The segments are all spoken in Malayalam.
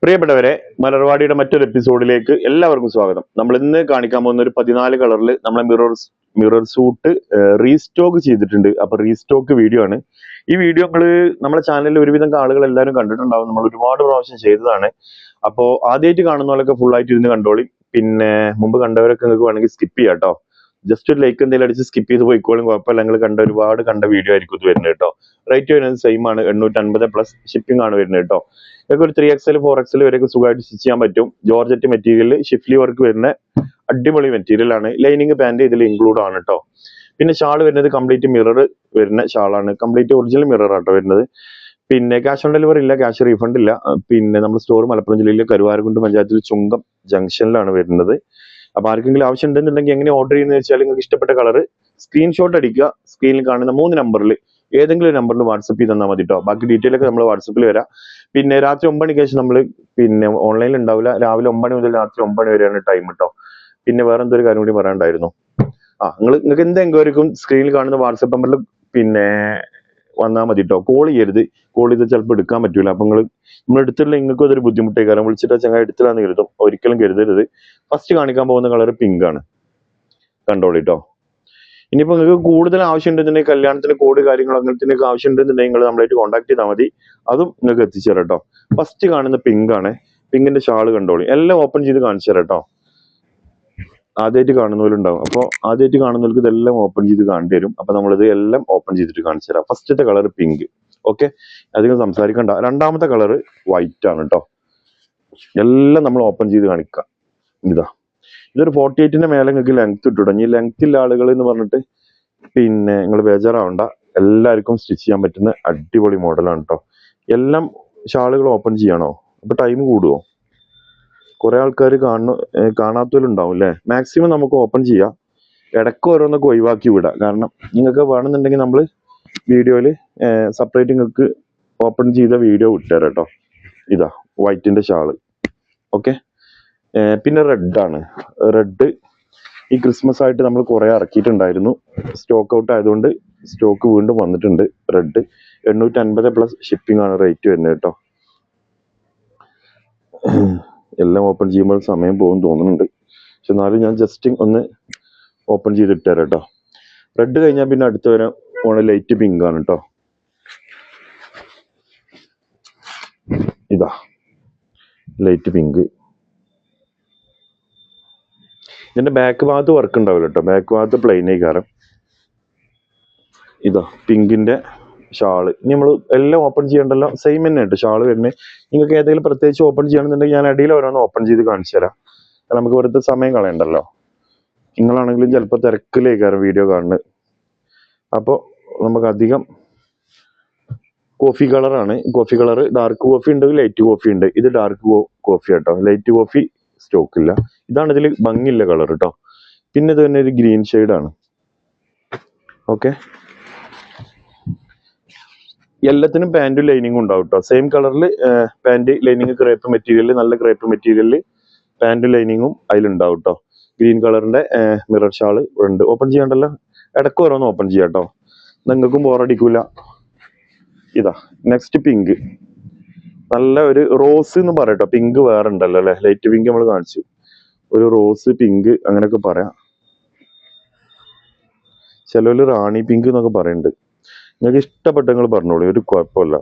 പ്രിയപ്പെട്ടവരെ, മലർവാടിയുടെ മറ്റൊരു എപ്പിസോഡിലേക്ക് എല്ലാവർക്കും സ്വാഗതം. നമ്മൾ ഇന്ന് കാണിക്കാൻ പോകുന്ന ഒരു 14 കളറിൽ നമ്മളെ മിറർ സൂട്ട് റീസ്റ്റോക്ക് ചെയ്തിട്ടുണ്ട്. അപ്പൊ റീസ്റ്റോക്ക് വീഡിയോ ആണ്. ഈ വീഡിയോ നമ്മുടെ ചാനലിൽ ഒരുവിധം ആളുകൾ എല്ലാവരും കണ്ടിട്ടുണ്ടാവും. നമ്മൾ ഒരുപാട് പ്രാവശ്യം ചെയ്തതാണ്. അപ്പോൾ ആദ്യമായിട്ട് കാണുന്നവരൊക്കെ ഫുൾ ആയിട്ട് ഇരുന്ന് കണ്ടോളി. പിന്നെ മുമ്പ് കണ്ടവരൊക്കെ നിങ്ങൾക്ക് വേണമെങ്കിൽ സ്കിപ്പ് ചെയ്യാം കേട്ടോ. ജസ്റ്റ് ഒരു ലൈക്ക് എന്തെങ്കിലും അടിച്ച് സ്കിപ്പ് ചെയ്ത് പോയിക്കോളും, കുഴപ്പമില്ല. നിങ്ങൾ ഒരുപാട് കണ്ട വീഡിയോ ആയിരിക്കും ഇത് വരുന്നത് കേട്ടോ. റേറ്റ് വരുന്നത് സെയിം ആണ്, 850 പ്ലസ് ഷിപ്പിംഗ് ആണ് വരുന്നത് കേട്ടോ. ഇതൊക്കെ ഒരു 3XL 4XL വരെയൊക്കെ സുഖമായിട്ട് സ്റ്റിച്ച് ചെയ്യാൻ പറ്റും. ജോർജറ്റ് മെറ്റീരിയൽ ഷിഫ്ലി വർക്ക് വരുന്ന അടിപൊളി മെറ്റീരിയൽ ആണ്. ലൈനിങ് പാന്റ് ഇതിൽ ഇൻക്ലൂഡ് ആണ് കേട്ടോ. പിന്നെ ഷാൾ വരുന്നത് കംപ്ലീറ്റ് മിറർ വരുന്ന ഷാളാണ്, കംപ്ലീറ്റ് ഒറിജിനൽ മിറർ ആട്ടോ വരുന്നത്. പിന്നെ ക്യാഷ് ഓൺ ഡെലിവറി ഇല്ല, ക്യാഷ് റീഫണ്ട് ഇല്ല. പിന്നെ നമ്മുടെ സ്റ്റോർ മലപ്പുറം ജില്ലയിലെ കരുവാരക്കുണ്ട് പഞ്ചായത്തിൽ ചുങ്കം ജംഗ്ഷനിലാണ് വരുന്നത്. അപ്പൊ ആർക്കെങ്കിലും ആവശ്യം ഉണ്ടെന്നുണ്ടെങ്കിൽ എങ്ങനെ ഓർഡർ ചെയ്യുന്നത് വെച്ചാൽ നിങ്ങൾക്ക് ഇഷ്ടപ്പെട്ട കളർ സ്ക്രീൻഷോട്ട് അടിക്കുക. സ്ക്രീനിൽ കാണുന്ന 3 നമ്പറിൽ ഏതെങ്കിലും നമ്പറിൽ വാട്സപ്പ് ചെയ്ത് തന്നാൽ മതി കേട്ടോ. ബാക്കി ഡീറ്റെയിൽ ഒക്കെ നമ്മൾ വാട്സപ്പിൽ വരാം. പിന്നെ രാത്രി 9 മണിക്ക് ശേഷം നമ്മൾ ഓൺലൈനിൽ ഉണ്ടാവില്ല. രാവിലെ 9 മണി മുതൽ രാത്രി 9 മണി വരെയാണ് ടൈം കേട്ടോ. പിന്നെ വേറെ എന്തൊരു കാര്യം കൂടി പറയാനുണ്ടായിരുന്നു. നിങ്ങൾക്ക് എന്ത് എൻക്വയറിക്കും സ്ക്രീനിൽ കാണുന്ന വാട്സപ്പ് നമ്പറിൽ വന്നാൽ മതി കേട്ടോ. കോൾ ചെയ്യരുത്. കോൾ ചെയ്ത് ചിലപ്പോൾ എടുക്കാൻ പറ്റൂല. അപ്പൊ നമ്മൾ എടുത്തില്ല, നിങ്ങൾക്കും അതൊരു ബുദ്ധിമുട്ടേ. കാരണം വിളിച്ചിട്ട് ചങ്ങായി എടുത്തില്ലാന്ന് കരുതും. ഒരിക്കലും കരുതരുത്. ഫസ്റ്റ് കാണിക്കാൻ പോകുന്ന കളർ പിങ്ക് ആണ്, കണ്ടോളി കേട്ടോ. ഇനിയിപ്പോ നിങ്ങൾക്ക് കൂടുതൽ ആവശ്യം ഉണ്ടെന്നുണ്ടെങ്കിൽ കല്യാണത്തിന് കോഡ് കാര്യങ്ങൾ അങ്ങനത്തെ ആവശ്യം ഉണ്ടെന്നുണ്ടെങ്കിൽ നിങ്ങൾ നമ്മളായിട്ട് കോൺടാക്ട് ചെയ്താൽ മതി. അതും നിങ്ങൾക്ക് എത്തിച്ചു തരാം കേട്ടോ. ഫസ്റ്റ് കാണുന്ന പിങ്ക് ആണ്. പിങ്കിന്റെ ഷാള് കണ്ടോളി. എല്ലാം ഓപ്പൺ ചെയ്ത് കാണിച്ചു തരാം കേട്ടോ. ആദ്യമായിട്ട് കാണുന്നവരുണ്ടാവും. അപ്പോൾ ആദ്യമായിട്ട് കാണുന്നവർക്ക് ഇതെല്ലാം ഓപ്പൺ ചെയ്ത് കാണിച്ചു തരും. അപ്പൊ നമ്മളിത് എല്ലാം ഓപ്പൺ ചെയ്തിട്ട് കാണിച്ചു തരാം. ഫസ്റ്റത്തെ കളർ പിങ്ക്. ഓക്കെ, അധികം സംസാരിക്കണ്ട. രണ്ടാമത്തെ കളർ വൈറ്റ് ആണ് കേട്ടോ. എല്ലാം നമ്മൾ ഓപ്പൺ ചെയ്ത് കാണിക്കാം. ഇതൊരു 48ന്റെ മേലെ നിങ്ങൾക്ക് ലെങ്ത് ഇട്ടു തുടങ്ങി. ലെങ്ത് ഇല്ല ആളുകൾ എന്ന് പറഞ്ഞിട്ട് നിങ്ങൾ ബേജാറാവണ്ട. എല്ലാവർക്കും സ്റ്റിച്ച് ചെയ്യാൻ പറ്റുന്ന അടിപൊളി മോഡലാണ് കേട്ടോ. എല്ലാം ഷാളുകൾ ഓപ്പൺ ചെയ്യണോ? അപ്പൊ ടൈം കൂടുവോ? കുറെ ആൾക്കാർ കാണാത്തവരുണ്ടാവും അല്ലേ. മാക്സിമം നമുക്ക് ഓപ്പൺ ചെയ്യാം. ഇടയ്ക്ക് ഓരോന്നൊക്കെ ഒഴിവാക്കി വിടാം. കാരണം നിങ്ങൾക്ക് വേണമെന്നുണ്ടെങ്കിൽ നമ്മൾ വീഡിയോയിൽ സെപ്പറേറ്റ് നിങ്ങൾക്ക് ഓപ്പൺ ചെയ്ത വീഡിയോ വിട്ടുതരാം കേട്ടോ. വൈറ്റിന്റെ ഷാള്. ഓക്കെ, പിന്നെ റെഡ് ആണ്. റെഡ് ഈ ക്രിസ്മസ് ആയിട്ട് നമ്മൾ കുറെ ഇറക്കിയിട്ടുണ്ടായിരുന്നു. സ്റ്റോക്ക് ഔട്ട് ആയതുകൊണ്ട് സ്റ്റോക്ക് വീണ്ടും വന്നിട്ടുണ്ട്. റെഡ് 850 പ്ലസ് ഷിപ്പിംഗ് ആണ് റേറ്റ് വരുന്നത് കേട്ടോ. എല്ലാം ഓപ്പൺ ചെയ്യുമ്പോൾ സമയം പോകും തോന്നുന്നുണ്ട്. പക്ഷെ എന്നാലും ഞാൻ ജസ്റ്റ് ഒന്ന് ഓപ്പൺ ചെയ്തിട്ട് തരാം കേട്ടോ. റെഡ് കഴിഞ്ഞാൽ പിന്നെ അടുത്ത വരാൻ പോണ ലൈറ്റ് പിങ്ക് ആണ് കേട്ടോ. Light pink. ഇതിന്റെ ബാക്ക് ഭാഗത്ത് വർക്ക് ഉണ്ടാവില്ല കേട്ടോ. ബാക്ക് ഭാഗത്ത് പ്ലെയിൻ കാരണം. പിങ്കിന്റെ ഷാള്. ഇനി നമ്മൾ എല്ലാം ഓപ്പൺ ചെയ്യണ്ടല്ലോ. സെയിം തന്നെ കേട്ടോ ഷാള് വരുന്നത്. നിങ്ങൾക്ക് ഏതെങ്കിലും പ്രത്യേകിച്ച് ഓപ്പൺ ചെയ്യണമെന്നുണ്ടെങ്കിൽ ഞാൻ അടിയിൽ ഓരോന്ന് ഓപ്പൺ ചെയ്ത് കാണിച്ചു തരാം. നമുക്ക് വെറുതെ സമയം കളയണ്ടല്ലോ. നിങ്ങളാണെങ്കിലും ചിലപ്പോൾ തിരക്കിലേക്കാരം വീഡിയോ കാണുന്നത്. അപ്പോൾ നമുക്ക് അധികം കോഫി കളറാണ്. കോഫി കളർ ഡാർക്ക് കോഫി ഉണ്ട്, ലൈറ്റ് കോഫി ഉണ്ട്. ഇത് ഡാർക്ക് കോഫി കേട്ടോ. ലൈറ്റ് കോഫി സ്റ്റോക്ക് ഇല്ല. ഇതാണ് ഇതിൽ ഭംഗിയുള്ള കളർ കേട്ടോ. പിന്നെ ഇത് തന്നെ ഒരു ഗ്രീൻ ഷെയ്ഡാണ്. ഓക്കെ, എല്ലാത്തിനും പാന്റും ലൈനിങ്ങും ഉണ്ടാവും കേട്ടോ. സെയിം കളറിൽ പാന്റ് ലൈനിങ് ക്രേപ്പ് മെറ്റീരിയൽ, നല്ല ക്രേപ്പ് മെറ്റീരിയലിൽ പാന്റും ലൈനിങ്ങും അതിലുണ്ടാവും കേട്ടോ. ഗ്രീൻ കളറിന്റെ മിറർ ഷാള് ഉണ്ട്. ഓപ്പൺ ചെയ്യണ്ടല്ലോ. ഇടയ്ക്ക് ഓരോന്ന് ഓപ്പൺ ചെയ്യാം കേട്ടോ. നിങ്ങൾക്കും ബോറടിക്കൂല. Next pink. നല്ല ഒരു റോസ് എന്ന് പറയട്ടോ. പിങ്ക് വേറെ ഉണ്ടല്ലോ അല്ലെ. ലൈറ്റ് പിങ്ക് നമ്മൾ കാണിച്ചു. ഒരു റോസ് പിങ്ക് അങ്ങനെയൊക്കെ പറയാം. ചിലവര് റാണി പിങ്ക് എന്നൊക്കെ പറയുന്നുണ്ട്. നിങ്ങൾക്ക് ഇഷ്ടപ്പെട്ട നിങ്ങൾ പറഞ്ഞോളൂ, ഒരു കുഴപ്പമില്ല.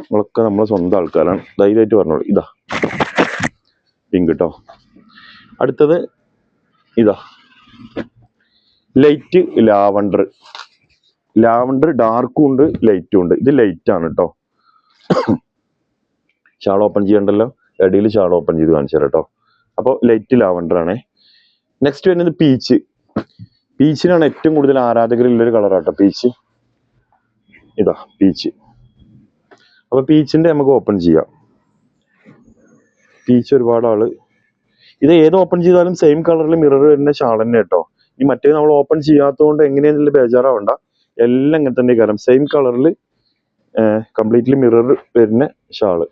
നിങ്ങളൊക്കെ നമ്മളെ സ്വന്തം ആൾക്കാരാണ്, ധൈര്യമായിട്ട് പറഞ്ഞോളൂ. പിങ്ക് കേട്ടോ. അടുത്തത് ലൈറ്റ് ലാവണ്ടർ. ലാവണ്ടർ ഡാർക്കും ഉണ്ട്, ലൈറ്റും ഉണ്ട്. ഇത് ലൈറ്റ് ആണ് കേട്ടോ. ഷാൾ ഓപ്പൺ ചെയ്യണ്ടല്ലോ. ഇടയിൽ ഷാൾ ഓപ്പൺ ചെയ്ത് കാണിച്ചു തരാം കേട്ടോ. അപ്പോൾ ലൈറ്റ് ലാവണ്ടർ ആണേ. നെക്സ്റ്റ് വരുന്നത് പീച്ച്. പീച്ചിനാണ് ഏറ്റവും കൂടുതൽ ആരാധകരുള്ളൊരു കളറാട്ടോ പീച്ച്. പീച്ച്. അപ്പൊ പീച്ചിന്റെ നമുക്ക് ഓപ്പൺ ചെയ്യാം. പീച്ച് ഒരുപാട് ആള് ഇത് ഏത് ഓപ്പൺ ചെയ്താലും സെയിം കളറിൽ മിറർ വരുന്ന ഷാൾ തന്നെ കേട്ടോ. ഈ മറ്റേ നമ്മൾ ഓപ്പൺ ചെയ്യാത്തതുകൊണ്ട് എങ്ങനെയാണെന്നുള്ള ബേജാറാവണ്ട. എല്ലാം ഇങ്ങനെ തന്നെ കാരണം സെയിം കളറിൽ കംപ്ലീറ്റ്ലി മിറർ വരുന്ന ഷാള്.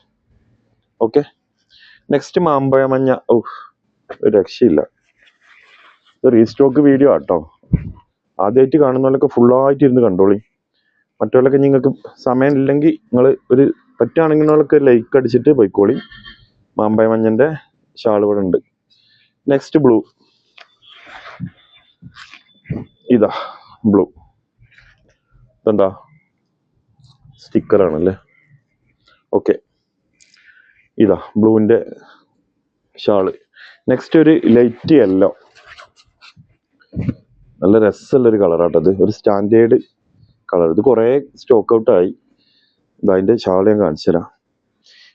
ഓക്കെ, നെക്സ്റ്റ് മാമ്പഴ മഞ്ഞ. ഒരു രക്ഷയില്ല. ഇത് റീസ്റ്റോക്ക് വീഡിയോ ആട്ടോ. ആദ്യമായിട്ട് കാണുന്നവരൊക്കെ ഫുള്ളായിട്ട് ഇരുന്ന് കണ്ടോളി. മറ്റുള്ളവരൊക്കെ നിങ്ങൾക്ക് സമയം ഇല്ലെങ്കിൽ നിങ്ങൾ ഒരു പറ്റുകയാണെങ്കിൽ നിങ്ങൾക്ക് ലൈക്ക് അടിച്ചിട്ട് പോയിക്കോളി. മാമ്പഴ മഞ്ഞൻ്റെ ഷാൾ ഇവിടെ ഉണ്ട്. Next blue. ഇതാ ബ്ലൂ. ഇതെന്താ സ്റ്റിക്കറാണല്ലേ. ഓക്കെ, ഇതാ ബ്ലൂവിൻ്റെ ഷാള്. നെക്സ്റ്റ് ഒരു ലൈറ്റ് യെല്ലോ. നല്ല രസമുള്ളൊരു കളറാട്ടത്. ഒരു സ്റ്റാൻഡേർഡ് കളർ. ഇത് കുറേ സ്റ്റോക്ക് ഔട്ടായി. ഇതതിൻ്റെ ഷാൾ ഞാൻ കാണിച്ചു തരാം.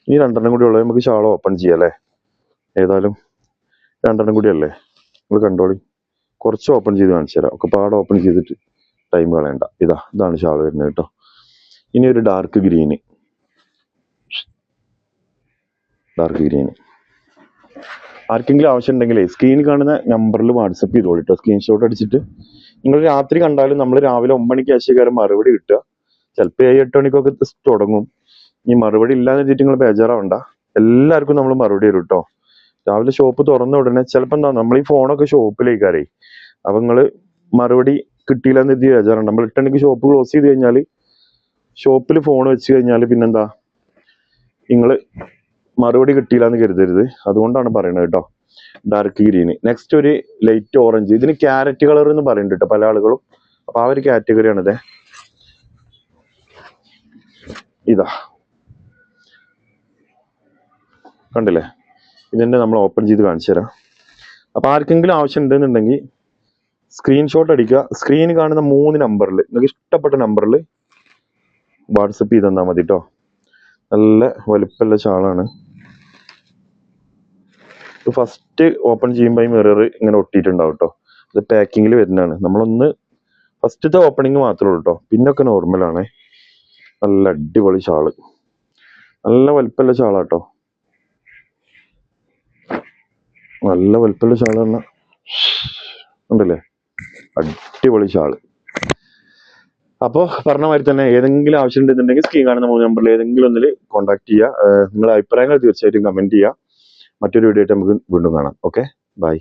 ഇനി 2 കൂടി ഉള്ളത്. നമുക്ക് ഷാൾ ഓപ്പൺ ചെയ്യാം അല്ലേ. ഏതായാലും 2 കൂടി അല്ലേ. നിങ്ങൾ കണ്ടോളി. കുറച്ച് ഓപ്പൺ ചെയ്ത് കാണിച്ചു തരാം. ഒക്കെ പാടെ ഓപ്പൺ ചെയ്തിട്ട് ടൈം കളയണ്ട. ഇതാണ് ഷാൾ വരുന്നത് കേട്ടോ. ഇനി ഒരു ഡാർക്ക് ഗ്രീന്. ആർക്കെങ്കിലും ആവശ്യം ഉണ്ടെങ്കിലേ സ്ക്രീനിൽ കാണുന്ന നമ്പറിൽ വാട്സപ്പ് ചെയ്തോളൂ കേട്ടോ. സ്ക്രീൻഷോട്ട് അടിച്ചിട്ട് നിങ്ങൾ രാത്രി കണ്ടാലും നമ്മൾ രാവിലെ 9 മണിക്ക് ആശയക്കാരൻ മറുപടി കിട്ടുക. ചിലപ്പോൾ 7-8 മണിക്കൊക്കെ തുടങ്ങും. ഈ മറുപടി ഇല്ലാന്ന് വെച്ചിട്ട് നിങ്ങൾ ബേജാറാവണ്ട. എല്ലാവർക്കും നമ്മൾ മറുപടി തരും കേട്ടോ. രാവിലെ ഷോപ്പ് തുറന്ന ഉടനെ ചിലപ്പോൾ എന്താ നമ്മൾ ഈ ഫോണൊക്കെ ഷോപ്പിലേക്കാരേ. അപ്പം നിങ്ങൾ മറുപടി കിട്ടിയില്ലെന്ന് എത്തി ബേജാറുണ്ട്. നമ്മൾ 8 മണിക്ക് ഷോപ്പ് ക്ലോസ് ചെയ്ത് കഴിഞ്ഞാൽ ഷോപ്പിൽ ഫോൺ വെച്ച് കഴിഞ്ഞാൽ പിന്നെന്താ നിങ്ങൾ മറുപടി കിട്ടിയില്ലെന്ന് കരുതരുത്. അതുകൊണ്ടാണ് പറയുന്നത് കേട്ടോ. Dark green. നെക്സ്റ്റ് ഒരു ലൈറ്റ് ഓറഞ്ച്. ഇതിന് ക്യാരറ്റ് കളർ എന്ന് പറയുന്നുണ്ട് കേട്ടോ പല ആളുകളും. അപ്പൊ ആ ഒരു കാറ്റഗറിയാണിത്. ഇതാ കണ്ടില്ലേ. ഇതിന്റെ നമ്മൾ ഓപ്പൺ ചെയ്ത് കാണിച്ചു തരാം. അപ്പൊ ആർക്കെങ്കിലും ആവശ്യം ഉണ്ടെന്നുണ്ടെങ്കിൽ സ്ക്രീൻഷോട്ട് അടിക്കുക. സ്ക്രീനിൽ കാണുന്ന 3 നമ്പറിൽ നിങ്ങൾക്ക് ഇഷ്ടപ്പെട്ട നമ്പറിൽ വാട്സപ്പ് ചെയ്ത് തന്നാൽ മതി കേട്ടോ. നല്ല വലിപ്പമുള്ള ഷാളാണ്. ഫസ്റ്റ് ഓപ്പൺ ചെയ്യുമ്പോൾ ഈ മിറർ ഇങ്ങനെ ഒട്ടിയിട്ടുണ്ടാവും കേട്ടോ. ഇത് പാക്കിങ്ങിൽ വരുന്നതാണ്. നമ്മളൊന്ന് ഫസ്റ്റത്തെ ഓപ്പണിങ് മാത്രമേ ഉള്ളൂ കേട്ടോ. പിന്നൊക്കെ നോർമലാണ്. നല്ല അടിപൊളി ഷാള്. നല്ല വലിപ്പമുള്ള ഷാളാട്ടോ. നല്ല വലിപ്പമുള്ള ഷാള് പറഞ്ഞാൽ ഉണ്ടല്ലേ. അടിപൊളി ഷാള്. അപ്പോൾ പറഞ്ഞ മാതിരി തന്നെ ഏതെങ്കിലും ആവശ്യം ഉണ്ടെന്നുണ്ടെങ്കിൽ സ്ക്രീൻ കാണുന്ന 3 നമ്പറിൽ ഏതെങ്കിലും ഒന്നിൽ കോൺടാക്ട് ചെയ്യുക. നിങ്ങളുടെ അഭിപ്രായങ്ങൾ തീർച്ചയായിട്ടും കമന്റ് ചെയ്യുക. മറ്റൊരു വീഡിയോ ആയിട്ട് നമുക്ക് വീണ്ടും കാണാം. Okay, by.